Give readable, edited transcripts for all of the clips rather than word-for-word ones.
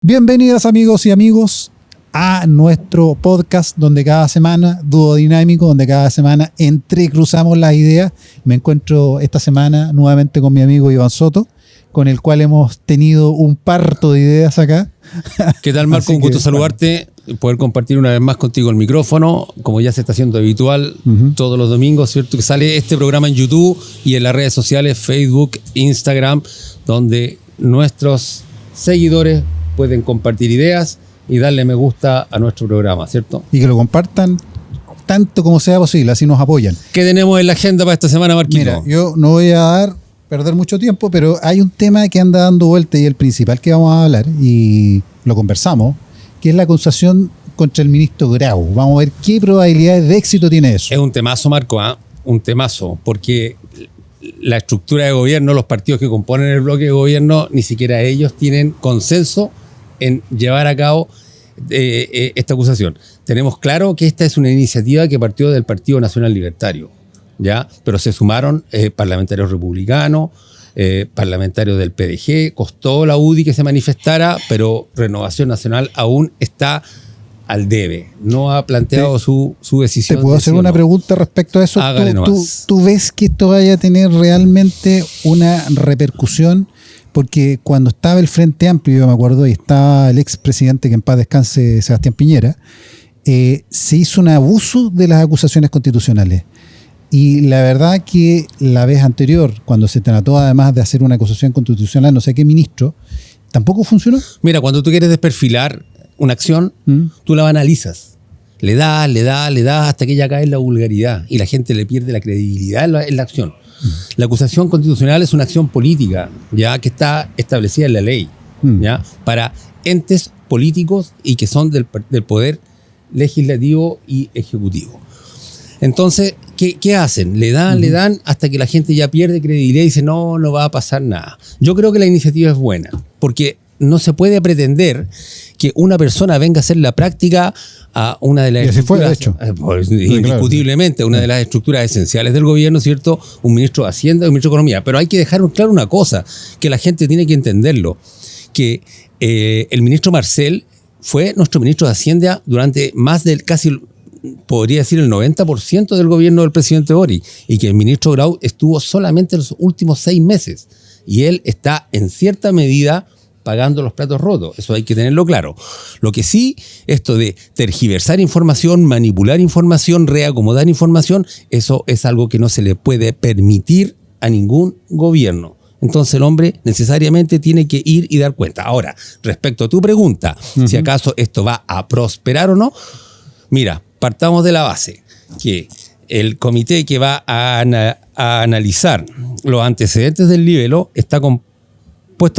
Bienvenidos amigos y amigos a nuestro podcast donde cada semana, dúo dinámico, donde cada semana entrecruzamos las ideas. Me encuentro esta semana nuevamente con mi amigo Iván Soto, con el cual hemos tenido un parto de ideas acá. ¿Qué tal, Marco? Un gusto saludarte, poder compartir una vez más contigo el micrófono, como ya se está haciendo habitual todos los domingos, ¿cierto? Que sale este programa en YouTube y en las redes sociales, Facebook, Instagram, donde nuestros seguidores pueden compartir ideas y darle me gusta a nuestro programa, ¿cierto? Y que lo compartan tanto como sea posible, así nos apoyan. ¿Qué tenemos en la agenda para esta semana, Marquito? Mira, yo no voy a perder mucho tiempo, pero hay un tema que anda dando vuelta y el principal que vamos a hablar, y lo conversamos, que es la acusación contra el ministro Grau. Vamos a ver qué probabilidades de éxito tiene eso. Es un temazo, Marco, ¿eh? Un temazo, porque la estructura de gobierno, los partidos que componen el bloque de gobierno, ni siquiera ellos tienen consenso en llevar a cabo esta acusación. Tenemos claro que esta es una iniciativa que partió del Partido Nacional Libertario, ¿ya? Pero se sumaron parlamentarios republicanos, parlamentarios del PDG, costó la UDI que se manifestara, pero Renovación Nacional aún está al debe, no ha planteado su decisión. ¿Te puedo hacer una pregunta respecto a eso? ¿Tú ves que esto vaya a tener realmente una repercusión? Porque cuando estaba el Frente Amplio, yo me acuerdo, y estaba el expresidente, que en paz descanse, Sebastián Piñera, se hizo un abuso de las acusaciones constitucionales. Y la verdad que la vez anterior, cuando se trató además de hacer una acusación constitucional, no sé qué ministro, tampoco funcionó. Mira, cuando tú quieres desperfilar una acción, tú la analizas. Le das hasta que ya cae en la vulgaridad y la gente le pierde la credibilidad en la acción. La acusación constitucional es una acción política, ya que está establecida en la ley, ya para entes políticos y que son del poder legislativo y ejecutivo. Entonces, ¿qué hacen? Le dan hasta que la gente ya pierde credibilidad y dice no va a pasar nada. Yo creo que la iniciativa es buena, porque no se puede pretender que una persona venga a hacer la práctica a una de las estructuras, fue, de hecho. Indiscutiblemente, una de las estructuras esenciales del gobierno, ¿cierto? Un ministro de Hacienda y un ministro de Economía. Pero hay que dejar claro una cosa, que la gente tiene que entenderlo, que el ministro Marcel fue nuestro ministro de Hacienda durante más del casi, podría decir, el 90% del gobierno del presidente Boric, y que el ministro Grau estuvo solamente los últimos 6 meses. Y él está, en cierta medida, pagando los platos rotos. Eso hay que tenerlo claro. Lo que sí, esto de tergiversar información, manipular información, reacomodar información, eso es algo que no se le puede permitir a ningún gobierno. Entonces el hombre necesariamente tiene que ir y dar cuenta. Ahora, respecto a tu pregunta, si acaso esto va a prosperar o no, mira, partamos de la base que el comité que va a analizar los antecedentes del libelo está compuesto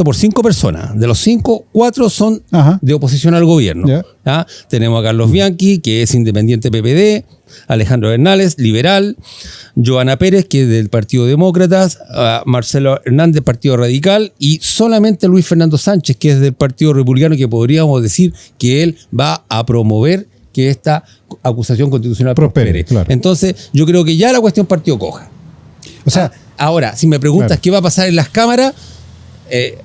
por 5 personas. De los 5, 4 son de oposición al gobierno. ¿Ya? Tenemos a Carlos Bianchi, que es independiente PPD, Alejandro Bernales, liberal, Joana Pérez, que es del Partido Demócratas, Marcelo Hernández, Partido Radical, y solamente Luis Fernando Sánchez, que es del Partido Republicano, que podríamos decir que él va a promover que esta acusación constitucional prospere. Claro. Entonces, yo creo que ya la cuestión partió coja. O sea, ahora, si me preguntas qué va a pasar en las cámaras,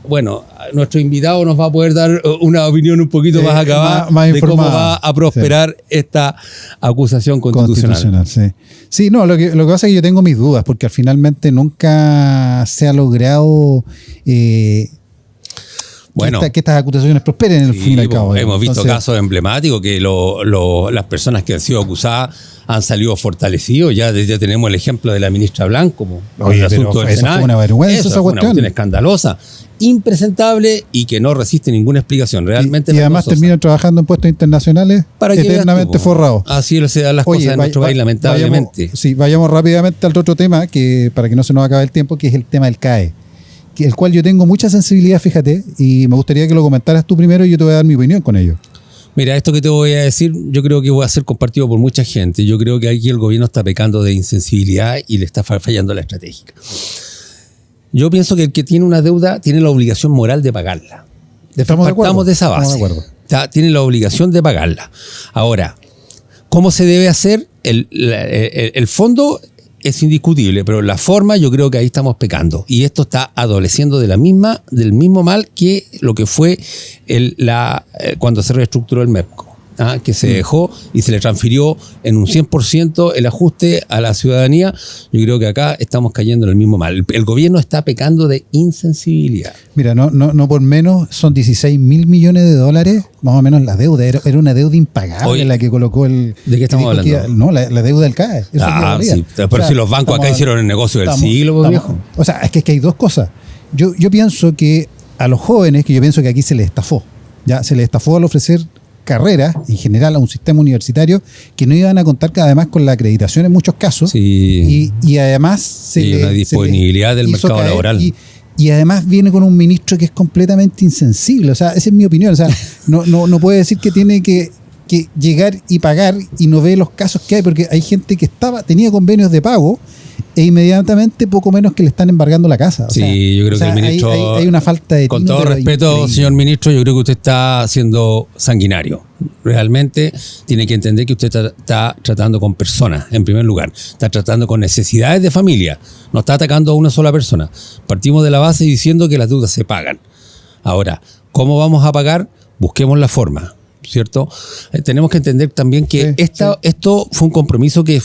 bueno, nuestro invitado nos va a poder dar una opinión un poquito más acabada más de cómo va a prosperar esta acusación constitucional. Sí, no, lo que pasa es que yo tengo mis dudas, porque finalmente nunca se ha logrado que estas acusaciones prosperen en el fin y al cabo. Hemos visto casos emblemáticos que las personas que han sido acusadas han salido fortalecidos. Ya tenemos el ejemplo de la ministra Blanco. Oye, el asunto del Senado. Fue una vergüenza, esa cuestión. Una cuestión escandalosa, impresentable y que no resiste ninguna explicación. Realmente y además terminan trabajando en puestos internacionales eternamente forrados. Así se dan las cosas en nuestro país, lamentablemente. Vayamos rápidamente al otro tema, que para que no se nos acabe el tiempo, que es el tema del CAE. El cual yo tengo mucha sensibilidad, fíjate, y me gustaría que lo comentaras tú primero y yo te voy a dar mi opinión con ello. Mira, esto que te voy a decir, yo creo que va a ser compartido por mucha gente. Yo creo que aquí el gobierno está pecando de insensibilidad y le está fallando la estratégica. Yo pienso que el que tiene una deuda tiene la obligación moral de pagarla. Partamos de esa base. Tiene la obligación de pagarla. Ahora, ¿cómo se debe hacer? El fondo es indiscutible, pero la forma yo creo que ahí estamos pecando. Y esto está adoleciendo del mismo mal que lo que fue cuando se reestructuró el MEPCO. Que se dejó y se le transfirió en un 100% el ajuste a la ciudadanía. Yo creo que acá estamos cayendo en el mismo mal. El gobierno está pecando de insensibilidad. Mira, no por menos, son 16.000 millones de dólares, más o menos la deuda. Era una deuda impagable la que colocó el... ¿De qué estamos hablando? No, la deuda del CAE. Sí, pero si los bancos acá hicieron el negocio del siglo, viejo. O sea, es que hay dos cosas. Yo pienso que a los jóvenes, que yo pienso que aquí se les estafó. Ya se les estafó al ofrecer carreras, en general a un sistema universitario, que no iban a contar además con la acreditación en muchos casos, y además una disponibilidad del mercado laboral. Y además viene con un ministro que es completamente insensible. O sea, esa es mi opinión. O sea, no puede decir que tiene que llegar y pagar y no ve los casos que hay, porque hay gente que tenía convenios de pago e inmediatamente poco menos que le están embargando la casa. Yo creo que el ministro... Hay una falta de... Con todo respeto, increíble. Señor ministro, yo creo que usted está siendo sanguinario. Realmente tiene que entender que usted está tratando con personas, en primer lugar. Está tratando con necesidades de familia. No está atacando a una sola persona. Partimos de la base diciendo que las deudas se pagan. Ahora, ¿cómo vamos a pagar? Busquemos la forma. ¿Cierto? Tenemos que entender también que esto fue un compromiso que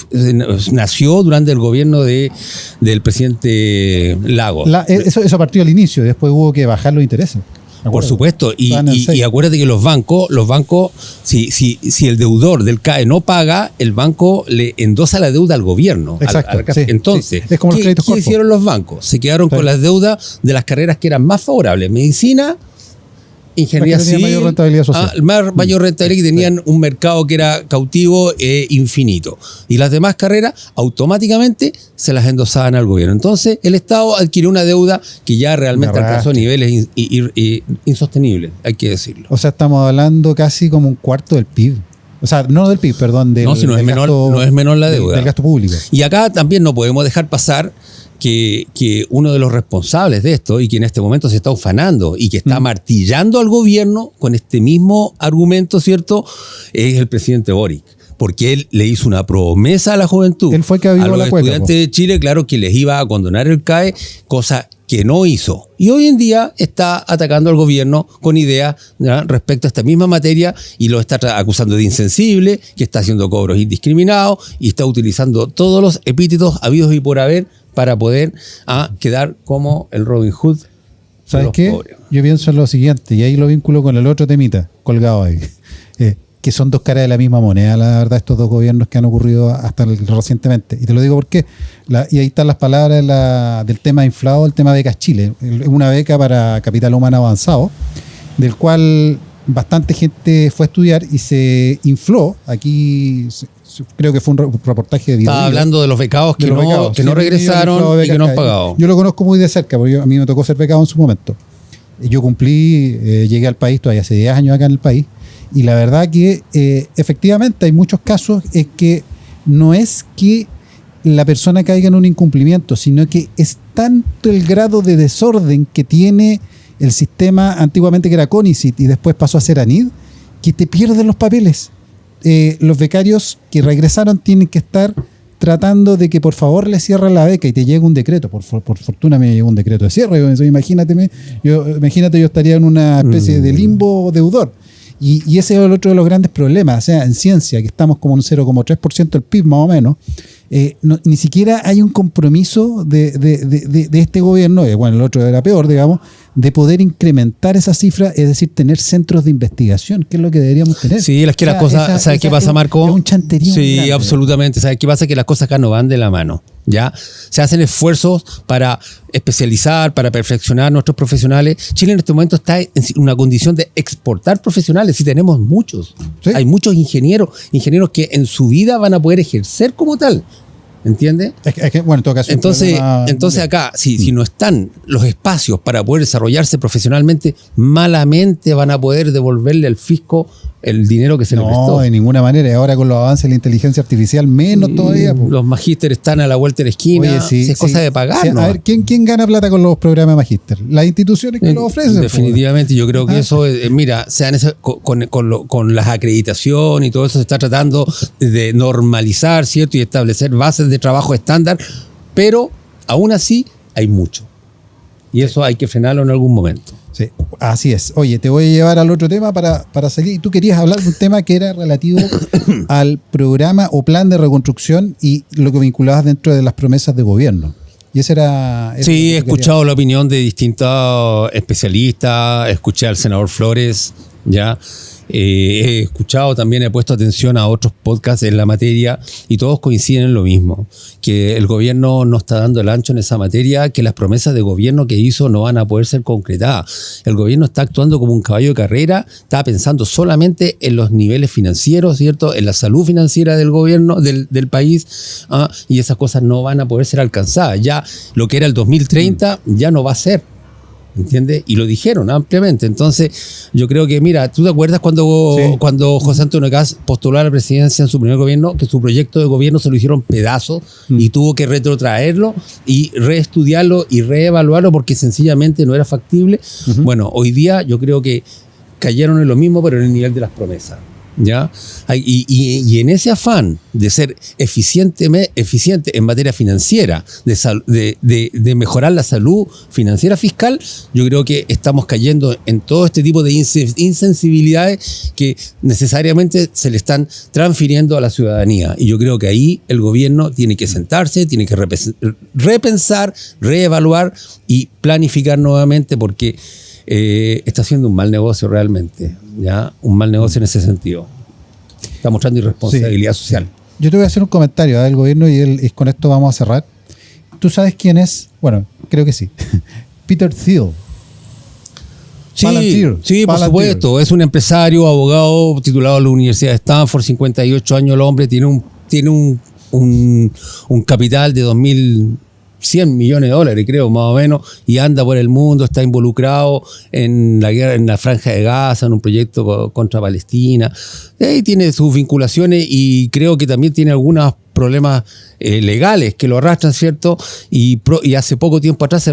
nació durante el gobierno del presidente Lagos. Eso partió al inicio, después hubo que bajar los intereses. Por supuesto, y acuérdate que los bancos, si el deudor del CAE no paga, el banco le endosa la deuda al gobierno. Exacto. Entonces, es como ¿qué hicieron los bancos? Se quedaron con las deudas de las carreras que eran más favorables. Medicina, ingeniería civil, mayor rentabilidad social. Mayor rentabilidad, que tenían un mercado que era cautivo e infinito. Y las demás carreras automáticamente se las endosaban al gobierno. Entonces el Estado adquirió una deuda que ya realmente alcanzó niveles insostenibles, hay que decirlo. O sea, estamos hablando casi como un cuarto del PIB. O sea, no del PIB, perdón. No es menor la deuda. Del gasto público. Y acá también no podemos dejar pasar que uno de los responsables de esto y que en este momento se está ufanando y que está martillando al gobierno con este mismo argumento, ¿cierto? Es el presidente Boric. Porque él le hizo una promesa a la juventud. Él fue que avivó la cueca. A los estudiantes de Chile, claro, que les iba a condonar el CAE, cosa que no hizo. Y hoy en día está atacando al gobierno con ideas respecto a esta misma materia y lo está acusando de insensible, que está haciendo cobros indiscriminados y está utilizando todos los epítetos habidos y por haber para poder quedar como el Robin Hood. ¿Sabes qué? Pobres. Yo pienso en lo siguiente, y ahí lo vinculo con el otro temita colgado ahí, que son dos caras de la misma moneda, la verdad, estos dos gobiernos que han ocurrido hasta recientemente. Y te lo digo porque, y ahí están las palabras del tema inflado, el tema becas Chile, una beca para capital humano avanzado, del cual bastante gente fue a estudiar y se infló. Aquí creo que fue un reportaje de video. Estaba hablando de los becados que no regresaron y que no han pagado. Yo lo conozco muy de cerca, porque a mí me tocó ser becado en su momento. Yo cumplí, llegué al país todavía hace 10 años acá en el país, y la verdad que efectivamente hay muchos casos en que no es que la persona caiga en un incumplimiento, sino que es tanto el grado de desorden que tiene el sistema antiguamente que era CONICYT y después pasó a ser ANID, que te pierden los papeles. Los becarios que regresaron tienen que estar tratando de que por favor le cierren la beca y te llega un decreto. Por fortuna me llegó un decreto de cierre. Imagínate, yo estaría en una especie de limbo deudor. Y ese es el otro de los grandes problemas. O sea, en ciencia, que estamos como un 0,3% del PIB más o menos, ni siquiera hay un compromiso de este gobierno, bueno, el otro era peor, digamos, de poder incrementar esa cifra, es decir, tener centros de investigación, que es lo que deberíamos tener. Sí, las cosas, ¿sabes qué pasa, Marco? Es un chanterío. Sí, grande, absolutamente. ¿Sabes qué pasa? Que las cosas acá no van de la mano. ¿Ya? Se hacen esfuerzos para especializar, para perfeccionar a nuestros profesionales. Chile en este momento está en una condición de exportar profesionales y tenemos muchos. ¿Sí? Hay muchos ingenieros que en su vida van a poder ejercer como tal. ¿Entiendes? Bueno, en todo caso, entonces acá, si no están los espacios para poder desarrollarse profesionalmente, malamente van a poder devolverle al fisco el dinero que se le prestó. No, de ninguna manera. Y ahora con los avances de la inteligencia artificial, menos todavía. Los magísteres están a la vuelta de la esquina. Oye, sí, es cosa de pagar. Sí, a ver, ¿quién gana plata con los programas de magíster? Las instituciones que los ofrecen. Definitivamente, yo creo que eso, mira, con las acreditaciones y todo eso se está tratando de normalizar, ¿cierto? Y establecer bases de trabajo estándar, pero aún así hay mucho. Y eso hay que frenarlo en algún momento. Sí, así es. Oye, te voy a llevar al otro tema para seguir. Tú querías hablar de un tema que era relativo al programa o plan de reconstrucción y lo que vinculabas dentro de las promesas de gobierno. Y ese era... Sí, he escuchado la opinión de distintos especialistas, escuché al senador Flores, ya. He escuchado también, he puesto atención a otros podcasts en la materia y todos coinciden en lo mismo, que el gobierno no está dando el ancho en esa materia, que las promesas de gobierno que hizo no van a poder ser concretadas. El gobierno está actuando como un caballo de carrera, está pensando solamente en los niveles financieros, ¿cierto? En la salud financiera del gobierno, del país, y esas cosas no van a poder ser alcanzadas. Ya lo que era el 2030 ya no va a ser. ¿Entiendes? Y lo dijeron ampliamente. Entonces, yo creo que, mira, ¿tú te acuerdas cuando José Antonio Kast postuló a la presidencia en su primer gobierno, que su proyecto de gobierno se lo hicieron pedazos y tuvo que retrotraerlo y reestudiarlo y reevaluarlo porque sencillamente no era factible? Bueno, hoy día yo creo que cayeron en lo mismo, pero en el nivel de las promesas. ¿Ya? Y en ese afán de ser eficiente en materia financiera, de mejorar la salud financiera fiscal, yo creo que estamos cayendo en todo este tipo de insensibilidades que necesariamente se le están transfiriendo a la ciudadanía. Y yo creo que ahí el gobierno tiene que sentarse, tiene que repensar, reevaluar y planificar nuevamente, porque está haciendo un mal negocio realmente, ¿ya? Un mal negocio en ese sentido. Está mostrando irresponsabilidad social. Yo te voy a hacer un comentario del gobierno y con esto vamos a cerrar. ¿Tú sabes quién es? Bueno, creo que sí. Peter Thiel. Sí, por supuesto. Es un empresario, abogado, titulado en la Universidad de Stanford, 58 años el hombre, tiene un capital de 2.100 millones de dólares, creo, más o menos, y anda por el mundo, está involucrado en la guerra, en la Franja de Gaza, en un proyecto contra Palestina. Tiene sus vinculaciones y creo que también tiene algunos problemas legales que lo arrastran, ¿cierto? Y hace poco tiempo atrás se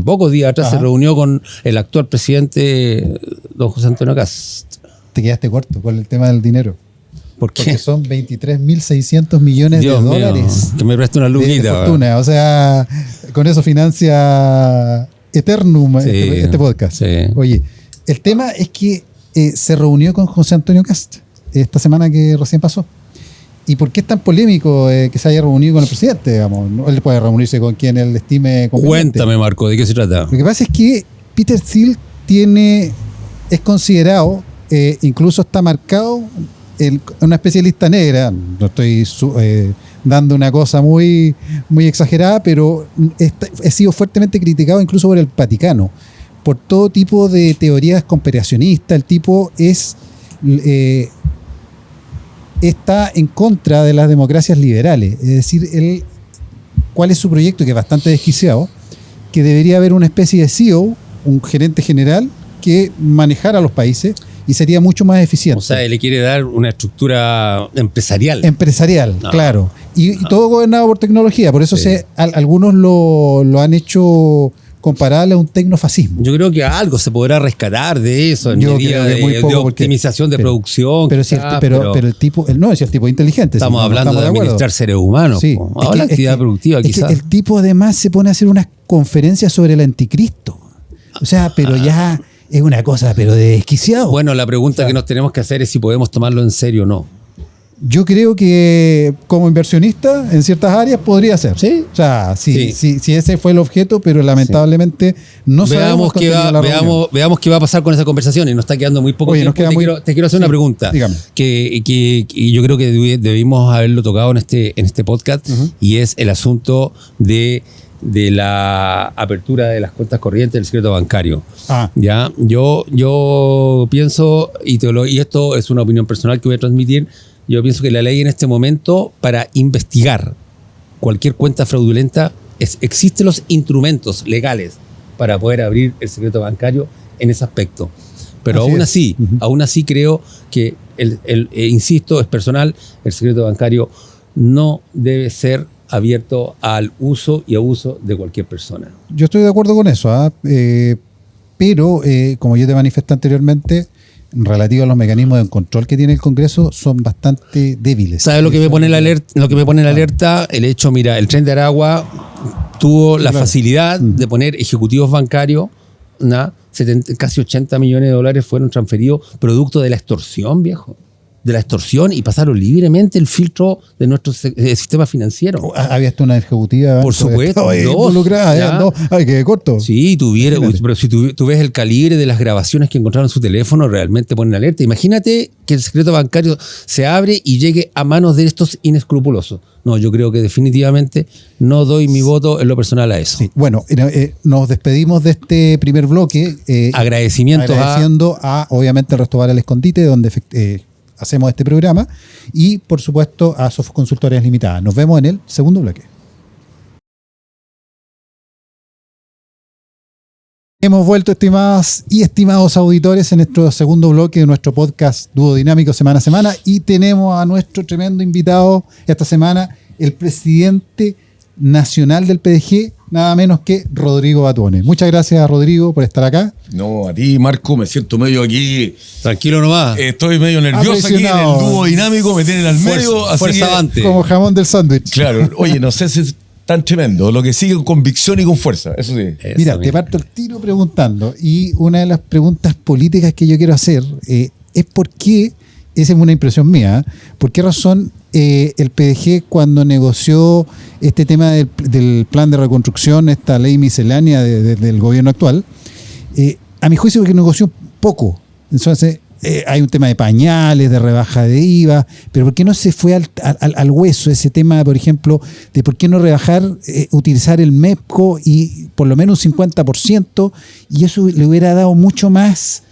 pocos días atrás se reunió con el actual presidente, don José Antonio Kast. Te quedaste corto con el tema del dinero. ¿Por qué? Porque son 23.600 millones Dios de dólares. Mío, que me preste una luquita. De fortuna. O sea, con eso financia Eternum este podcast. Sí. Oye, el tema es que se reunió con José Antonio Kast esta semana que recién pasó. ¿Y por qué es tan polémico que se haya reunido con el presidente? Digamos? Él puede reunirse con quien él estime conveniente. Cuéntame, Marco, ¿de qué se trata? Lo que pasa es que Peter Thiel es considerado, incluso está marcado una especie de lista negra. No estoy dando una cosa muy, muy exagerada, pero he sido fuertemente criticado incluso por el Vaticano, por todo tipo de teorías conspiracionistas. El tipo está en contra de las democracias liberales. Es decir, ¿cuál es su proyecto? Que es bastante desquiciado, que debería haber una especie de CEO, un gerente general, que manejara los países y sería mucho más eficiente. O sea, le quiere dar una estructura empresarial. Claro. Y todo gobernado por tecnología. Por eso algunos lo han hecho comparable a un tecnofascismo. Yo creo que algo se podrá rescatar de eso en medida de optimización de producción. Pero el tipo es inteligente. Estamos hablando de administrar seres humanos. Sí. La actividad productiva, quizás. El tipo además se pone a hacer unas conferencias sobre el anticristo. O sea, pero ya es una cosa, pero de desquiciado. Bueno, la pregunta que nos tenemos que hacer es si podemos tomarlo en serio o no. Yo creo que como inversionista en ciertas áreas podría ser. ¿Sí? O sea, si ese fue el objeto, pero lamentablemente no sabemos veamos qué va a pasar con esa conversación y nos está quedando muy poco tiempo. Te quiero hacer una pregunta. Dígame. Que yo creo que debimos haberlo tocado en este podcast, y es el asunto de la apertura de las cuentas corrientes del secreto bancario. ¿Ya? Yo pienso, y esto es una opinión personal que voy a transmitir, yo pienso que la ley en este momento, para investigar cualquier cuenta fraudulenta, existen los instrumentos legales para poder abrir el secreto bancario en ese aspecto. Pero aún así creo que, insisto, es personal, el secreto bancario no debe ser abierto al uso y abuso de cualquier persona. Yo estoy de acuerdo con eso, pero como yo te manifesté anteriormente, relativo a los mecanismos de control que tiene el Congreso son bastante débiles. ¿Sabes lo que me pone la alerta? El hecho, mira, el Tren de Aragua tuvo la facilidad de poner ejecutivos bancarios, casi 80 millones de dólares fueron transferidos producto de la extorsión, viejo. De la extorsión, y pasaron libremente el filtro de nuestro sistema financiero. Había hasta una ejecutiva. Por supuesto, dos. Ay, qué corto. Sí, pero si tú ves el calibre de las grabaciones que encontraron en su teléfono, realmente ponen alerta. Imagínate que el secreto bancario se abre y llegue a manos de estos inescrupulosos. No, yo creo que definitivamente no doy mi voto en lo personal a eso. Sí. Bueno, nos despedimos de este primer bloque. Agradeciendo a, obviamente, el Resto Bar al Escondite, donde hacemos este programa, y por supuesto a Sofos Consultorías Limitadas. Nos vemos en el segundo bloque. Hemos vuelto, estimadas y estimados auditores, en nuestro segundo bloque de nuestro podcast Dúo Dinámico semana a semana, y tenemos a nuestro tremendo invitado esta semana, el presidente nacional del PDG, nada menos que Rodrigo Batuones. Muchas gracias, Rodrigo, por estar acá. No, a ti, Marco, me siento medio aquí. Tranquilo nomás. Estoy medio nervioso aquí en el dúo dinámico, me tienen al medio. Fuerza avante. Como jamón del sándwich. Claro, oye, no sé si es tan tremendo. Lo que sigue con convicción y con fuerza, eso sí. Mira, te parto el tiro preguntando, y una de las preguntas políticas que yo quiero hacer es por qué, esa es una impresión mía, ¿por qué razón el PDG, cuando negoció este tema del plan de reconstrucción, esta ley miscelánea del gobierno actual, a mi juicio que negoció poco? Entonces hay un tema de pañales, de rebaja de IVA, pero ¿por qué no se fue al hueso ese tema, por ejemplo, de por qué no utilizar el MEPCO y por lo menos un 50%, y eso le hubiera dado mucho más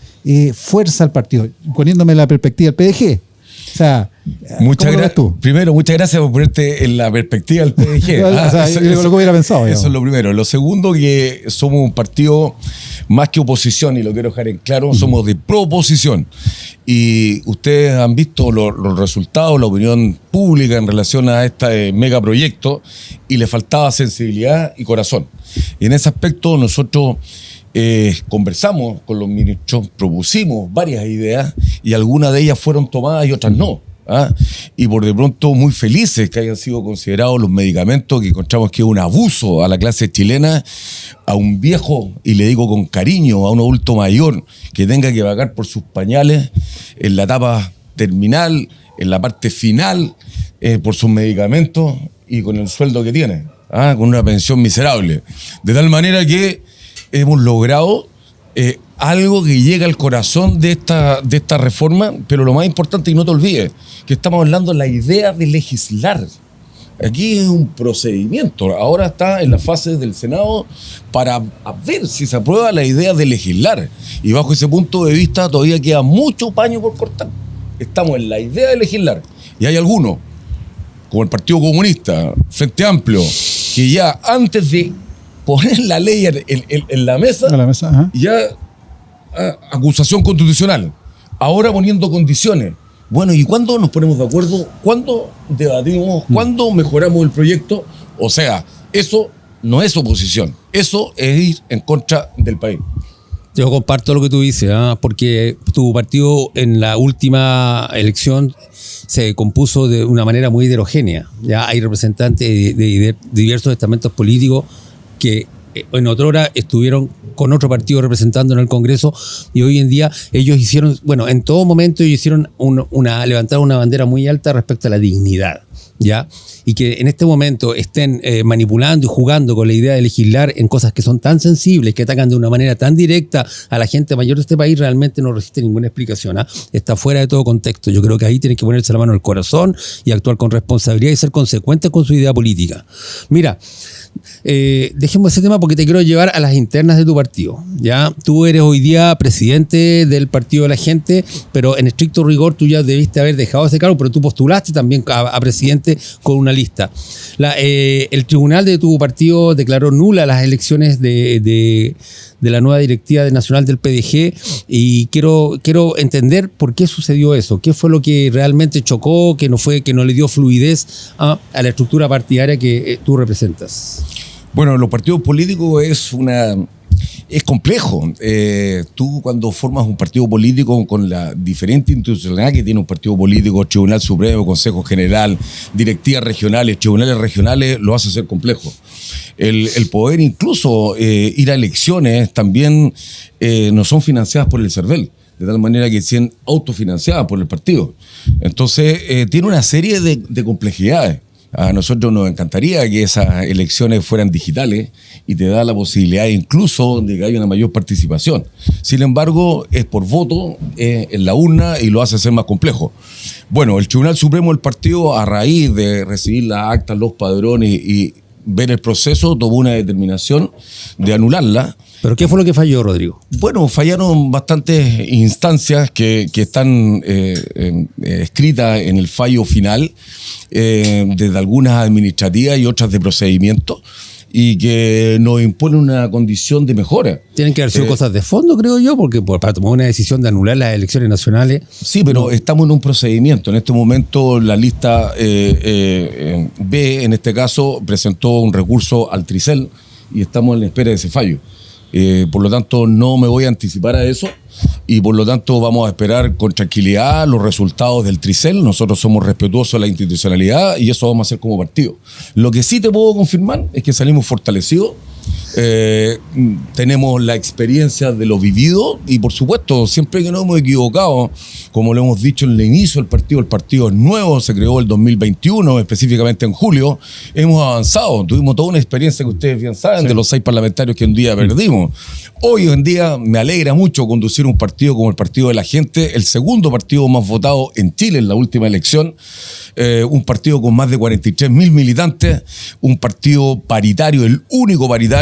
fuerza al partido, poniéndome la perspectiva del PDG? O sea, muchas gracias. Primero, muchas gracias por ponerte en la perspectiva del PDG. Lo que hubiera pensado. Eso es lo primero. Lo segundo, que somos un partido más que oposición, y lo quiero dejar en claro, somos de proposición. Y ustedes han visto los resultados, la opinión pública en relación a este megaproyecto, y le faltaba sensibilidad y corazón. Y en ese aspecto nosotros conversamos con los ministros, propusimos varias ideas, y algunas de ellas fueron tomadas y otras no. Y por de pronto muy felices que hayan sido considerados los medicamentos, que encontramos que es un abuso a la clase chilena, a un viejo, y le digo con cariño, a un adulto mayor que tenga que pagar por sus pañales en la etapa terminal, en la parte final, por sus medicamentos, y con el sueldo que tiene, con una pensión miserable. De tal manera que hemos logrado algo que llega al corazón de esta reforma, pero lo más importante, y no te olvides, que estamos hablando de la idea de legislar. Aquí es un procedimiento, ahora está en la fase del Senado para ver si se aprueba la idea de legislar, y bajo ese punto de vista todavía queda mucho paño por cortar. Estamos en la idea de legislar, y hay algunos, como el Partido Comunista, Frente Amplio, que ya antes de poner la ley en la mesa, ya acusación constitucional, ahora poniendo condiciones. Bueno, ¿y cuándo nos ponemos de acuerdo? ¿Cuándo debatimos? ¿Cuándo mejoramos el proyecto? O sea, eso no es oposición, eso es ir en contra del país. Yo comparto lo que tú dices, porque tu partido en la última elección se compuso de una manera muy heterogénea. Ya hay representantes de diversos estamentos políticos que en otrora estuvieron con otro partido representando en el Congreso, y hoy en día ellos hicieron, bueno, en todo momento ellos hicieron levantaron una bandera muy alta respecto a la dignidad, ¿ya? Y que en este momento estén manipulando y jugando con la idea de legislar en cosas que son tan sensibles, que atacan de una manera tan directa a la gente mayor de este país, realmente no resiste ninguna explicación. Está fuera de todo contexto. Yo creo que ahí tienen que ponerse la mano al corazón y actuar con responsabilidad y ser consecuentes con su idea política. Mira, dejemos ese tema porque te quiero llevar a las internas de tu partido. ¿Ya? Tú eres hoy día presidente del Partido de la Gente, pero en estricto rigor tú ya debiste haber dejado ese cargo, pero tú postulaste también a presidente con una lista. El tribunal de tu partido declaró nula las elecciones de la nueva directiva nacional del PDG, y quiero entender por qué sucedió eso, qué fue lo que realmente chocó, que no le dio fluidez a la estructura partidaria que tú representas. Bueno, los partidos políticos es una Es complejo. Tú cuando formas un partido político con la diferente institucionalidad que tiene un partido político, Tribunal Supremo, Consejo General, directivas regionales, tribunales regionales, lo hace ser complejo. El poder incluso ir a elecciones también no son financiadas por el CERVEL, de tal manera que sean autofinanciadas por el partido. Entonces tiene una serie de complejidades. A nosotros nos encantaría que esas elecciones fueran digitales y te da la posibilidad incluso de que haya una mayor participación. Sin embargo, es por voto en la urna y lo hace ser más complejo. Bueno, el Tribunal Supremo del partido, a raíz de recibir las actas, los padrones y ver el proceso, tomó una determinación de anularla. ¿Pero qué fue lo que falló, Rodrigo? Bueno, fallaron bastantes instancias que están escritas en el fallo final, desde algunas administrativas y otras de procedimiento, y que nos imponen una condición de mejora. Tienen que haber sido cosas de fondo, creo yo, porque para tomar una decisión de anular las elecciones nacionales... Sí, pero estamos en un procedimiento. En este momento la lista B, en este caso, presentó un recurso al Tricel y estamos en la espera de ese fallo. Por lo tanto, no me voy a anticipar a eso y por lo tanto vamos a esperar con tranquilidad los resultados del Tricel. Nosotros somos respetuosos de la institucionalidad y eso vamos a hacer como partido. Lo que sí te puedo confirmar es que salimos fortalecidos. Tenemos la experiencia de lo vivido y por supuesto siempre que nos hemos equivocado, como lo hemos dicho en el inicio del partido es nuevo, se creó el 2021, específicamente en julio, hemos avanzado, tuvimos toda una experiencia que ustedes bien saben, sí, de los 6 parlamentarios que un día perdimos. Hoy en día me alegra mucho conducir un partido como el Partido de la Gente, el segundo partido más votado en Chile en la última elección, un partido con más de 43.000 militantes, un partido paritario, el único paritario,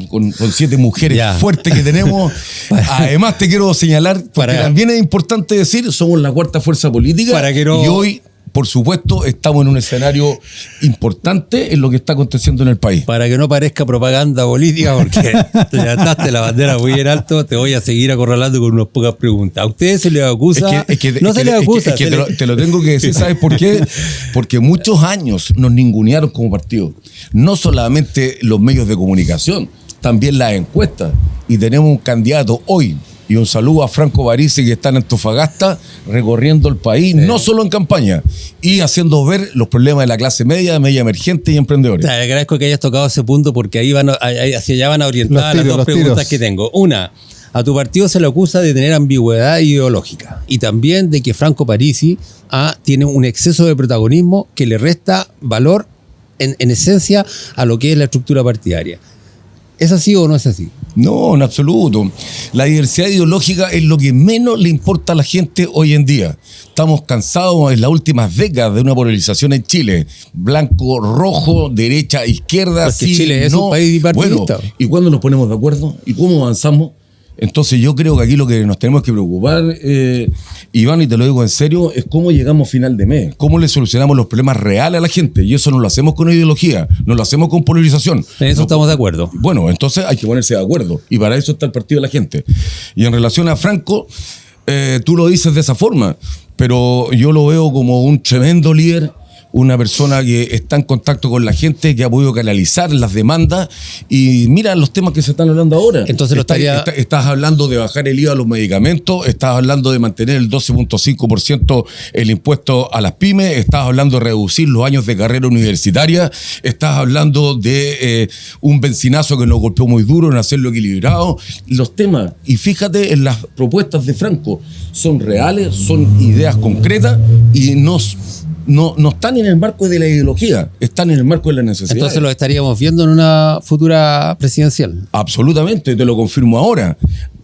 con 7 mujeres fuertes que tenemos. Además te quiero señalar, porque también es importante decir, somos la 4ª fuerza política y hoy, por supuesto, estamos en un escenario importante en lo que está aconteciendo en el país. Para que no parezca propaganda política, porque te levantaste la bandera muy en alto, te voy a seguir acorralando con unas pocas preguntas. A ustedes se les acusa, no se les acusa. Te lo tengo que decir, ¿sabes por qué? Porque muchos años nos ningunearon como partido. No solamente los medios de comunicación, también las encuestas. Y tenemos un candidato hoy. Y un saludo a Franco Parisi, que está en Antofagasta recorriendo el país, no solo en campaña, y haciendo ver los problemas de la clase media emergente y emprendedores. Te agradezco que hayas tocado ese punto porque hacia allá van a orientar las dos preguntas que tengo. Una, a tu partido se le acusa de tener ambigüedad ideológica y también de que Franco Parisi tiene un exceso de protagonismo que le resta valor en esencia a lo que es la estructura partidaria. ¿Es así o no es así? No, en absoluto. La diversidad ideológica es lo que menos le importa a la gente hoy en día. Estamos cansados en las últimas décadas de una polarización en Chile. Blanco, rojo, derecha, izquierda. Porque sí, Chile es un país bipartidista. Bueno, ¿y cuándo nos ponemos de acuerdo? ¿Y cómo avanzamos? Entonces yo creo que aquí lo que nos tenemos que preocupar, Iván, y te lo digo en serio, es cómo llegamos a final de mes, cómo le solucionamos los problemas reales a la gente, y eso no lo hacemos con ideología, no lo hacemos con polarización. En eso estamos de acuerdo. Bueno, entonces hay que ponerse de acuerdo, y para eso está el Partido de la Gente. Y en relación a Franco, tú lo dices de esa forma, pero yo lo veo como un tremendo líder, una persona que está en contacto con la gente, que ha podido canalizar las demandas y mira los temas que se están hablando ahora. Entonces estás hablando de bajar el IVA a los medicamentos, estás hablando de mantener el 12.5% el impuesto a las pymes, estás hablando de reducir los años de carrera universitaria, estás hablando de un benzinazo que nos golpeó muy duro en hacerlo equilibrado. Los temas, y fíjate en las propuestas de Franco, son reales, son ideas concretas y no están en el marco de la ideología, están en el marco de la necesidad. Entonces lo estaríamos viendo en una futura presidencial. Absolutamente, te lo confirmo ahora.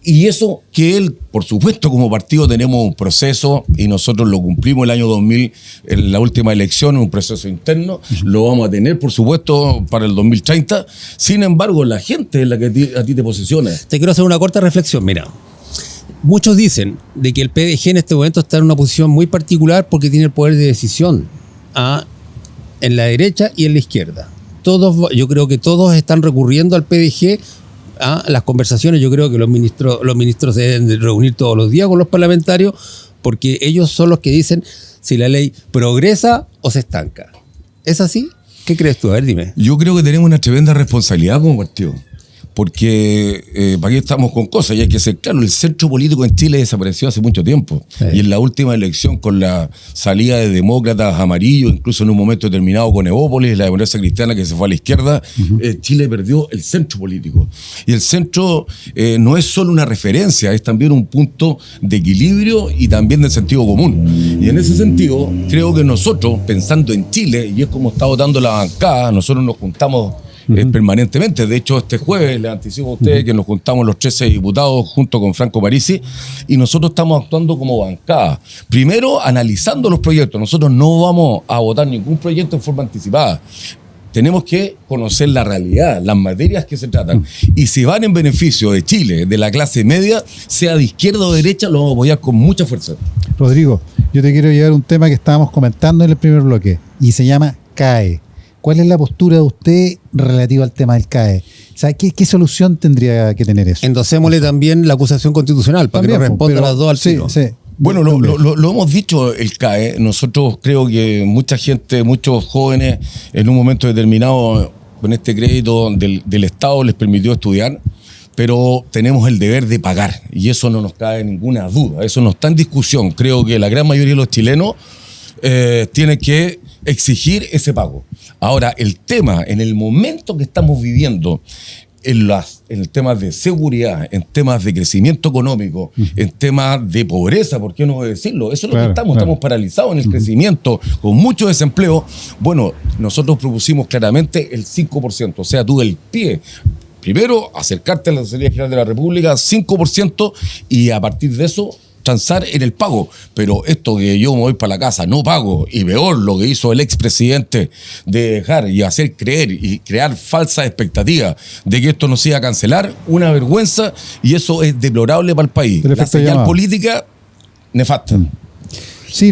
Y eso que él, por supuesto, como partido tenemos un proceso y nosotros lo cumplimos el año 2000, en la última elección, un proceso interno, lo vamos a tener, por supuesto, para el 2030. Sin embargo, la gente es la que a ti te posiciona. Te quiero hacer una corta reflexión, mira. Muchos dicen de que el PDG en este momento está en una posición muy particular porque tiene el poder de decisión en la derecha y en la izquierda. Yo creo que todos están recurriendo al PDG a las conversaciones. Yo creo que los ministros se deben de reunir todos los días con los parlamentarios porque ellos son los que dicen si la ley progresa o se estanca. ¿Es así? ¿Qué crees tú? A ver, dime. Yo creo que tenemos una tremenda responsabilidad como partido. porque para qué estamos con cosas, y hay que ser claro, el centro político en Chile desapareció hace mucho tiempo, y en la última elección con la salida de demócratas amarillos, incluso en un momento determinado con Evópolis, la democracia cristiana que se fue a la izquierda, Chile perdió el centro político, y el centro no es solo una referencia, es también un punto de equilibrio y también de sentido común, y en ese sentido creo que nosotros, pensando en Chile, y es como está votando la bancada, nosotros nos juntamos permanentemente. De hecho, este jueves le anticipo a ustedes que nos juntamos los 13 diputados junto con Franco Parisi y nosotros estamos actuando como bancada. Primero, analizando los proyectos. Nosotros no vamos a votar ningún proyecto en forma anticipada. Tenemos que conocer la realidad, las materias que se tratan. Y si van en beneficio de Chile, de la clase media, sea de izquierda o de derecha, lo vamos a apoyar con mucha fuerza. Rodrigo, yo te quiero llevar un tema que estábamos comentando en el primer bloque y se llama CAE. ¿Cuál es la postura de usted relativa al tema del CAE? O sea, ¿qué solución tendría que tener eso? Endosémosle también la acusación constitucional para también, que nos responda las dos al tiro. Sí. Bueno, lo hemos dicho el CAE. Nosotros creo que mucha gente, muchos jóvenes, en un momento determinado, con este crédito del Estado les permitió estudiar, pero tenemos el deber de pagar y eso no nos cabe ninguna duda. Eso no está en discusión. Creo que la gran mayoría de los chilenos tienen que exigir ese pago. Ahora, el tema, en el momento que estamos viviendo, en el tema de seguridad, en temas de crecimiento económico, en temas de pobreza, ¿por qué no decirlo? Eso es lo que estamos paralizados en el crecimiento, con mucho desempleo. Bueno, nosotros propusimos claramente el 5%, o sea, tú del pie. Primero, acercarte a la Tesorería General de la República, 5%, y a partir de eso transar en el pago. Pero esto que yo me voy para la casa, no pago, y peor lo que hizo el expresidente de dejar y hacer creer y crear falsas expectativas de que esto no se iba a cancelar, una vergüenza, y eso es deplorable para el país. La señal política, nefasta. Sí,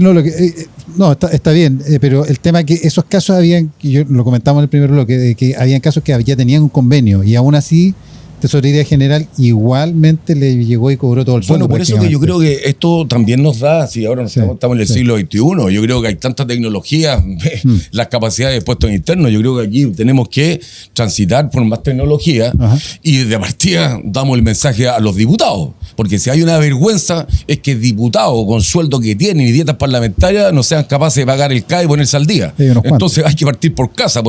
está bien, pero el tema es que esos casos yo lo comentamos en el primer bloque, que habían casos que ya tenían un convenio y aún así Tesorería General igualmente le llegó y cobró todo el sueldo. Bueno, por eso que yo creo que esto también nos da, si ahora estamos en el siglo XXI, yo creo que hay tanta tecnología, las capacidades de puestos internos, yo creo que aquí tenemos que transitar por más tecnología. Y de partida damos el mensaje a los diputados, porque si hay una vergüenza es que diputados con sueldo que tienen y dietas parlamentarias no sean capaces de pagar el CAE y ponerse al día. Entonces hay que partir por casa,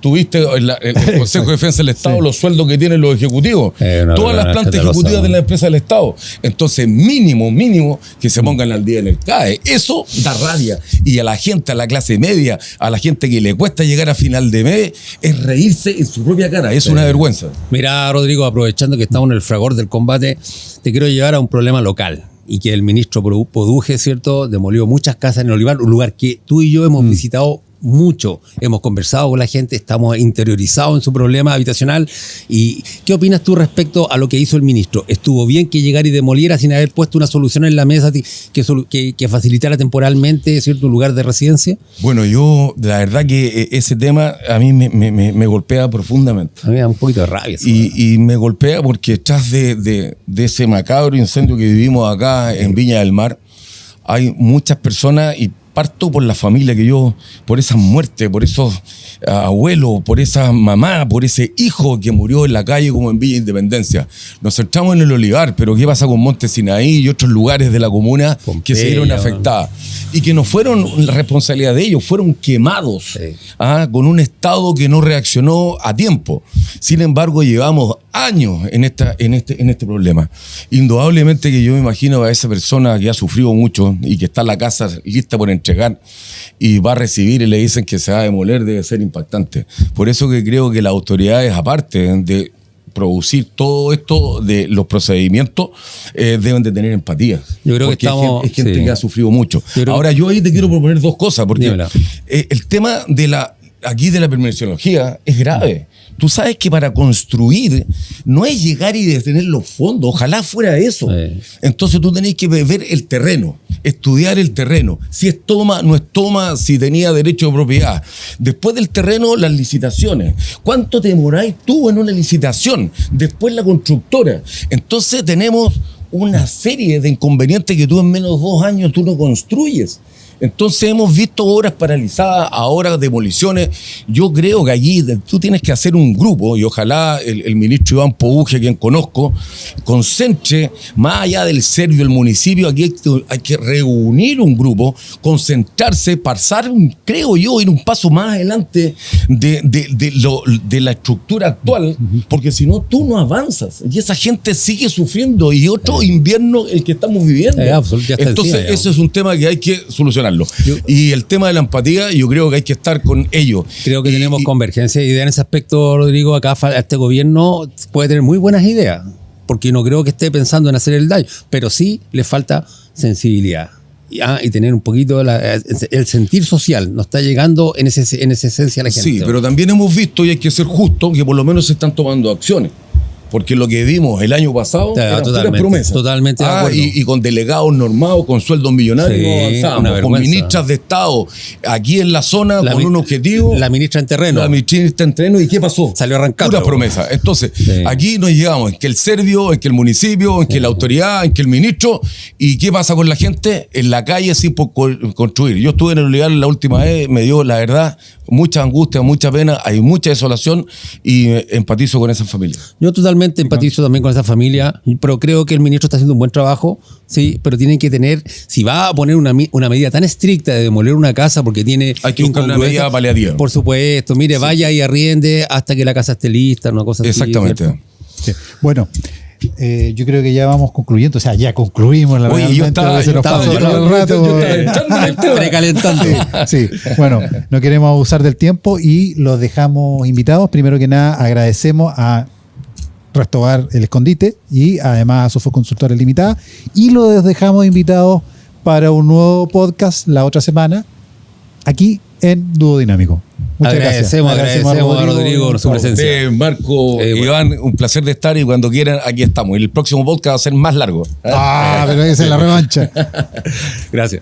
tuviste el Consejo de Defensa del Estado, los sueldos que tienen los ejecutivos, todas las plantas ejecutivas de la empresa del Estado. Entonces, mínimo que se pongan al día en el CAE. Eso da rabia. Y a la gente, a la clase media, a la gente que le cuesta llegar a final de mes, es reírse en su propia cara. Es una vergüenza. Mira, Rodrigo, aprovechando que estamos en el fragor del combate, te quiero llevar a un problema local. Y que el ministro Poduje, ¿cierto?, demolió muchas casas en el Olivar, un lugar que tú y yo hemos visitado mucho, hemos conversado con la gente, estamos interiorizados en su problema habitacional. ¿Y qué opinas tú respecto a lo que hizo el ministro? ¿Estuvo bien que llegara y demoliera sin haber puesto una solución en la mesa que facilitara temporalmente cierto lugar de residencia? Bueno, yo la verdad que ese tema a mí me golpea profundamente. A mí me da un poquito de rabia. Y me golpea porque tras de ese macabro incendio que vivimos acá en Viña del Mar, hay muchas personas, y parto por la familia por esa muerte, por esos abuelos, por esa mamá, por ese hijo que murió en la calle como en Villa Independencia. Nos centramos en el Olivar, pero ¿qué pasa con Monte Sinaí y otros lugares de la comuna que se vieron afectadas? Y que no fueron la responsabilidad de ellos, fueron quemados con un Estado que no reaccionó a tiempo. Sin embargo, llevamos años en este problema. Indudablemente que yo me imagino a esa persona que ha sufrido mucho y que está en la casa lista por entregar y va a recibir y le dicen que se va a demoler, debe ser impactante. Por eso que creo que las autoridades, aparte de producir todo esto de los procedimientos, deben de tener empatía. Yo creo que es gente que ha sufrido mucho. Ahora, yo ahí te quiero proponer dos cosas, porque el tema de la permisología es grave. Tú sabes que para construir no es llegar y detener los fondos, ojalá fuera eso. Entonces tú tenés que ver el terreno, estudiar el terreno, si es toma, no es toma, si tenía derecho de propiedad. Después del terreno, las licitaciones. ¿Cuánto te demoráis tú en una licitación? Después la constructora. Entonces tenemos una serie de inconvenientes que tú en menos de 2 años tú no construyes. Entonces hemos visto obras paralizadas, ahora demoliciones. Yo creo que allí tú tienes que hacer un grupo, y ojalá el ministro Iván Pouge, quien conozco, concentre, más allá del Servio, el municipio, aquí hay que reunir un grupo, concentrarse, pasar, creo yo, ir un paso más adelante de la estructura actual, porque si no, tú no avanzas. Y esa gente sigue sufriendo, y otro invierno el que estamos viviendo. Entonces, eso es un tema que hay que solucionar. Y el tema de la empatía, yo creo que hay que estar con ellos. Creo que tenemos convergencia de ideas en ese aspecto, Rodrigo. Acá este gobierno puede tener muy buenas ideas, porque no creo que esté pensando en hacer el daño, pero sí le falta sensibilidad. Y tener un poquito el sentir social, no está llegando en esa esencia a la gente. Sí, pero también hemos visto, y hay que ser justo, que por lo menos se están tomando acciones. Porque lo que vimos el año pasado eran puras promesas. Totalmente de acuerdo. Y con delegados normados, con sueldos millonarios, avanzamos. Con ministras de Estado aquí en la zona, con un objetivo. La ministra en terreno. La ministra en terreno, ¿y qué pasó? Salió arrancando. Puras promesas. Entonces, aquí nos llegamos en que el Servio, en que el municipio, en que la autoridad, en que el ministro. ¿Y qué pasa con la gente? En la calle sin construir. Yo estuve en el Olivar la última vez, me dio, la verdad, mucha angustia, mucha pena, hay mucha desolación, y empatizo con esa familia. Yo totalmente empatizo también con esa familia, pero creo que el ministro está haciendo un buen trabajo, sí, pero tienen que tener, si va a poner una medida tan estricta de demoler una casa porque tiene... Hay que buscar una medida paliativa. Por supuesto, mire, vaya y arriende hasta que la casa esté lista, una cosa Exactamente. así. Sí. Bueno, yo creo que ya vamos concluyendo, o sea, ya concluimos. Oye, yo estaba precalentando. Sí, bueno, no queremos abusar del tiempo y los dejamos invitados. Primero que nada, agradecemos a Restobar El Escondite y además a Sofos Consultores Limitada, y los dejamos invitados para un nuevo podcast la otra semana aquí en Dúo Dinámico. Muchas gracias. Agradecemos a Rodrigo su presencia. Marco, Iván, un placer de estar, y cuando quieran aquí estamos. Y el próximo podcast va a ser más largo. Pero esa es la revancha. Gracias.